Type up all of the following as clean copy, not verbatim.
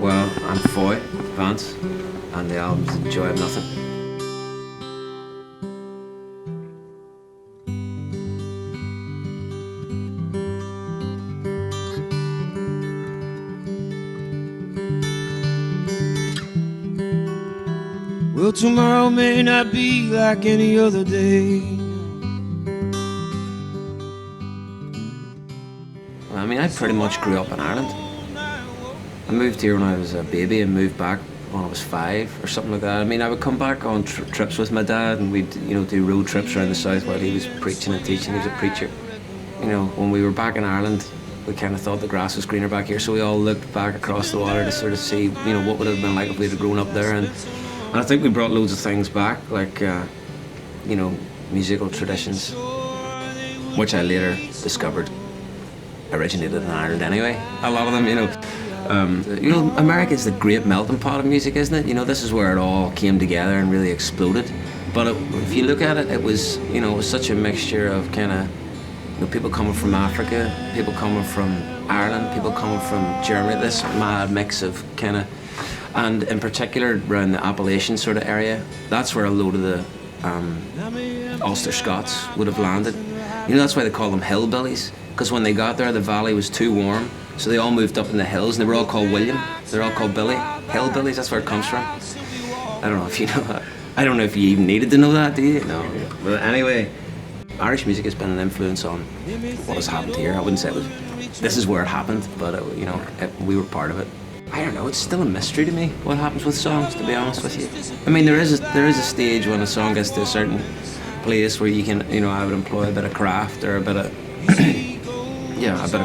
Well, I'm Foy Vance, and the album's The Joy of Nothing. Well, tomorrow may not be like any other day. I mean, I pretty much grew up in Ireland. I moved here when I was a baby and moved back when I was 5 or something like that. I mean, I would come back on trips with my dad, and we'd, do road trips around the south while he was preaching and teaching. He was a preacher. When we were back in Ireland, we kind of thought the grass was greener back here, so we all looked back across the water to sort of see, what would it have been like if we had grown up there. And I think we brought loads of things back, like, musical traditions, which I later discovered originated in Ireland anyway. A lot of them, America is the great melting pot of music, isn't it? This is where it all came together and really exploded. But if you look at it, it was such a mixture of kind of, people coming from Africa, people coming from Ireland, people coming from Germany, this mad mix of kind of, and in particular around the Appalachian sort of area, that's where a load of the Ulster Scots would have landed. That's why they call them hillbillies, because when they got there, the valley was too warm, so they all moved up in the hills, and they were all called William. They're all called Billy. Hillbillies, that's where it comes from. I don't know if you know that. I don't know if you even needed to know that, do you? No. But anyway, Irish music has been an influence on what has happened here. I wouldn't say this is where it happened, but we were part of it. I don't know, it's still a mystery to me what happens with songs, to be honest with you. I mean, there is a stage when a song gets to a certain place where you can, I would employ a bit of craft or a bit of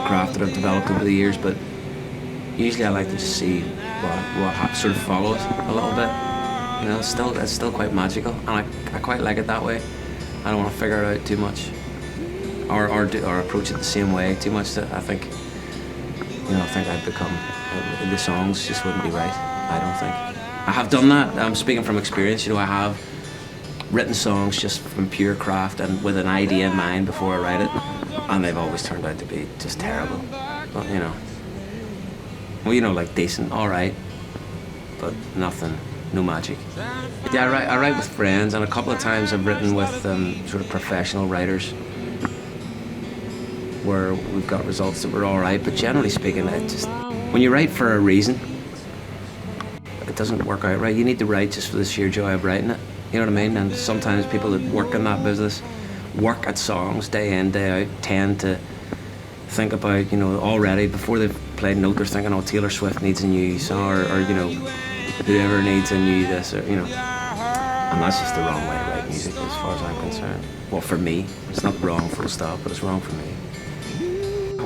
craft that I've developed over the years, but usually I like to just see what sort of follows a little bit. It's still quite magical, and I quite like it that way. I don't want to figure it out too much, or approach it the same way too much. That I think I'd become, the songs just wouldn't be right. I don't think. I have done that. I'm speaking from experience. I have written songs just from pure craft and with an idea in mind before I write it, and they've always turned out to be just terrible. But like decent, all right, but nothing, no magic. Yeah, I write with friends, and a couple of times I've written with sort of professional writers, where we've got results that were all right. But generally speaking, when you write for a reason, it doesn't work out right. You need to write just for the sheer joy of writing it. You know what I mean? And sometimes people that work in that business, work at songs day in, day out, tend to think about, already before they've played a note, they're thinking, oh, Taylor Swift needs a new song, or whoever needs a new this, or, and that's just the wrong way to write music as far as I'm concerned. Well, for me, it's not wrong full stop, but it's wrong for me.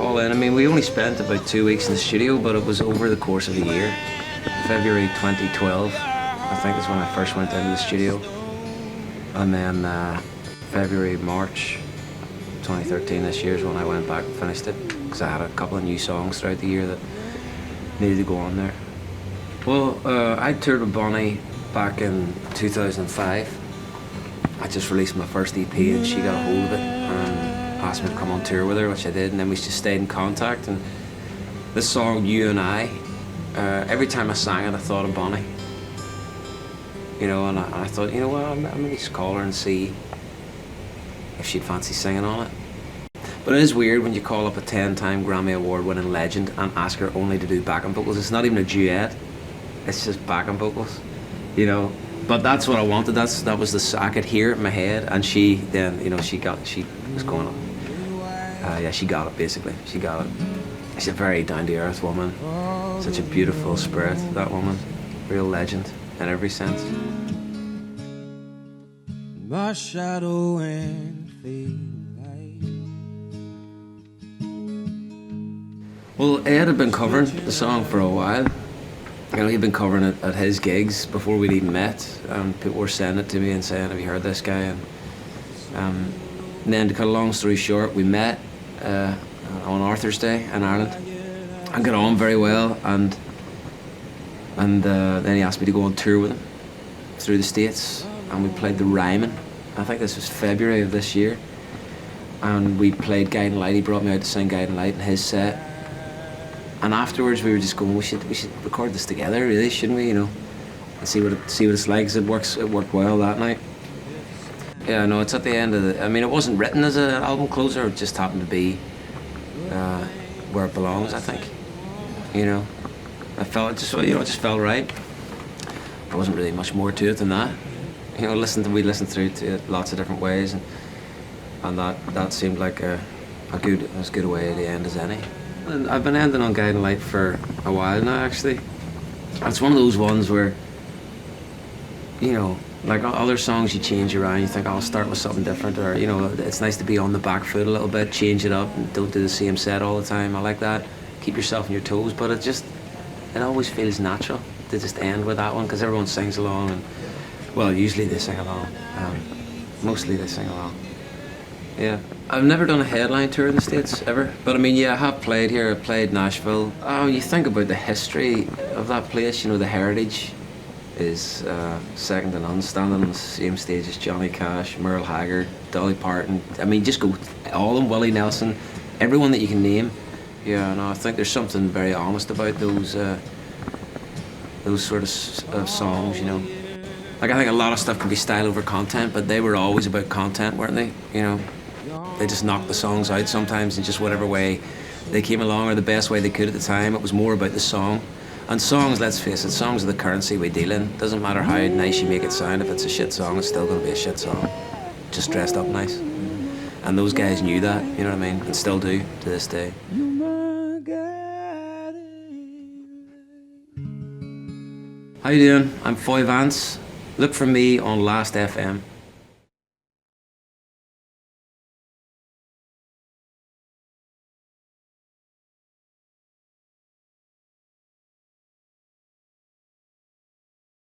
All in, I mean, we only spent about 2 weeks in the studio, but it was over the course of a year. February 2012, I think is when I first went into the studio, and then March 2013 this year is when I went back and finished it, because I had a couple of new songs throughout the year that needed to go on there. Well, I toured with Bonnie back in 2005. I just released my first EP, and she got a hold of it and asked me to come on tour with her, which I did, and then we just stayed in contact. And this song, You and I, every time I sang it, I thought of Bonnie. And I thought, I'm gonna just call her and see if she'd fancy singing on it. But it is weird when you call up a 10-time Grammy Award-winning legend and ask her only to do backing vocals. It's not even a duet; it's just backing vocals, But that's what I wanted. That was I could hear it in my head, and she then, she was going on. She got it basically. She got it. She's a very down-to-earth woman. Such a beautiful spirit, that woman. Real legend in every sense. My shadow and fade light. Well, Ed had been covering the song for a while. He'd been covering it at his gigs before we'd even met. People were sending it to me and saying, have you heard this guy? And then to cut a long story short, we met on Arthur's Day in Ireland and got on very well, and then he asked me to go on tour with him through the States, and we played the Ryman. I think this was February of this year, and we played Guiding Light. He brought me out to sing Guiding Light in his set, And afterwards we were just going, we should record this together, really, shouldn't we? You know, and see what it's like. 'Cause it worked well that night. Yeah, no, it's at the end of the. I mean, it wasn't written as an album closer. It just happened to be where it belongs, I think. You know, it just felt right. There wasn't really much more to it than that. You know, we listened through to it lots of different ways, and that seemed like as good a way to end as any. And I've been ending on Guiding Light for a while now, actually. It's one of those ones where, you know, like other songs you change around, you think, oh, I'll start with something different, or, you know, it's nice to be on the back foot a little bit, change it up, and don't do the same set all the time. I like that. Keep yourself on your toes, but it always feels natural to just end with that one, because everyone sings along, and, well, usually they sing along. Mostly they sing along. Yeah. I've never done a headline tour in the States, ever. But I mean, yeah, I have played here. I played Nashville. Oh, you think about the history of that place, you know, the heritage is second to none. Standing on the same stage as Johnny Cash, Merle Haggard, Dolly Parton. I mean, just go all of them, Willie Nelson, everyone that you can name. Yeah, no, I think there's something very honest about those sort of songs, you know. Like, I think a lot of stuff can be style over content, but they were always about content, weren't they? You know, they just knocked the songs out sometimes in just whatever way they came along, or the best way they could at the time. It was more about the song. And songs, let's face it, songs are the currency we deal in. Doesn't matter how nice you make it sound, if it's a shit song, it's still going to be a shit song. Just dressed up nice. And those guys knew that, you know what I mean? And still do to this day. How you doing? I'm Foy Vance. Look for me on Last.fm.